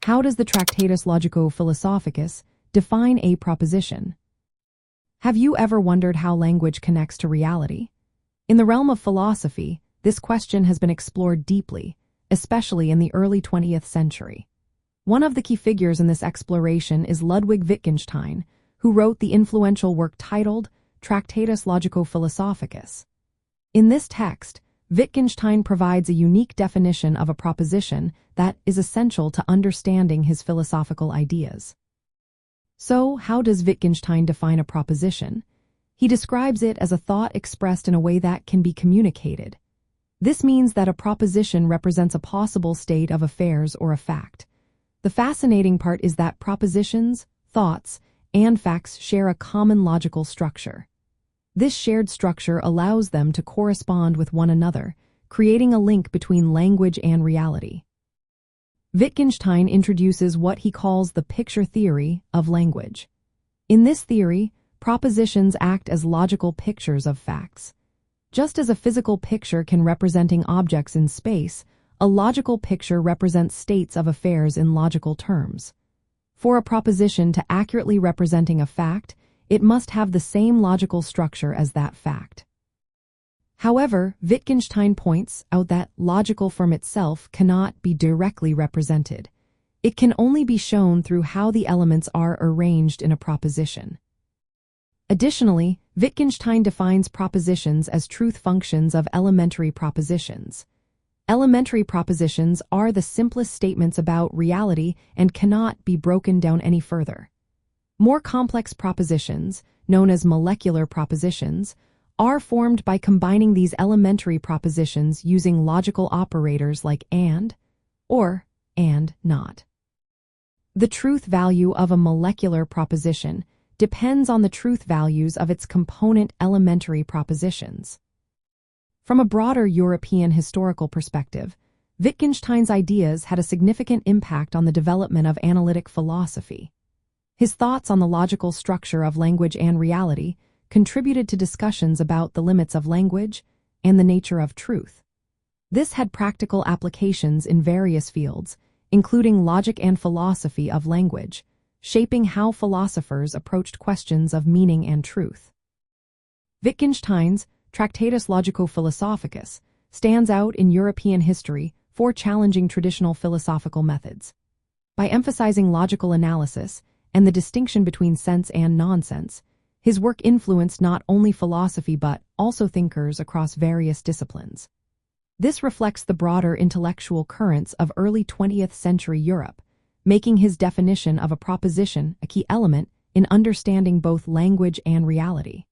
How does the Tractatus Logico-Philosophicus define a proposition? Have you ever wondered how language connects to reality? In the realm of philosophy, this question has been explored deeply, especially in the early 20th century. One of the key figures in this exploration is Ludwig Wittgenstein, who wrote the influential work titled Tractatus Logico-Philosophicus. In this text, Wittgenstein provides a unique definition of a proposition that is essential to understanding his philosophical ideas. So, how does Wittgenstein define a proposition? He describes it as a thought expressed in a way that can be communicated. This means that a proposition represents a possible state of affairs or a fact. The fascinating part is that propositions, thoughts, and facts share a common logical structure. This shared structure allows them to correspond with one another, creating a link between language and reality. Wittgenstein introduces what he calls the picture theory of language. In this theory, propositions act as logical pictures of facts. Just as a physical picture can representing objects in space, a logical picture represents states of affairs in logical terms. For a proposition to accurately representing a fact, it must have the same logical structure as that fact. However, Wittgenstein points out that logical form itself cannot be directly represented. It can only be shown through how the elements are arranged in a proposition. Additionally, Wittgenstein defines propositions as truth functions of elementary propositions. Elementary propositions are the simplest statements about reality and cannot be broken down any further. More complex propositions, known as molecular propositions, are formed by combining these elementary propositions using logical operators like and, or, and not. The truth value of a molecular proposition depends on the truth values of its component elementary propositions. From a broader European historical perspective, Wittgenstein's ideas had a significant impact on the development of analytic philosophy. His thoughts on the logical structure of language and reality contributed to discussions about the limits of language and the nature of truth. This had practical applications in various fields, including logic and philosophy of language, shaping how philosophers approached questions of meaning and truth. Wittgenstein's Tractatus Logico-Philosophicus stands out in European history for challenging traditional philosophical methods. By emphasizing logical analysis and the distinction between sense and nonsense, his work influenced not only philosophy but also thinkers across various disciplines. This reflects the broader intellectual currents of early 20th century Europe, making his definition of a proposition a key element in understanding both language and reality.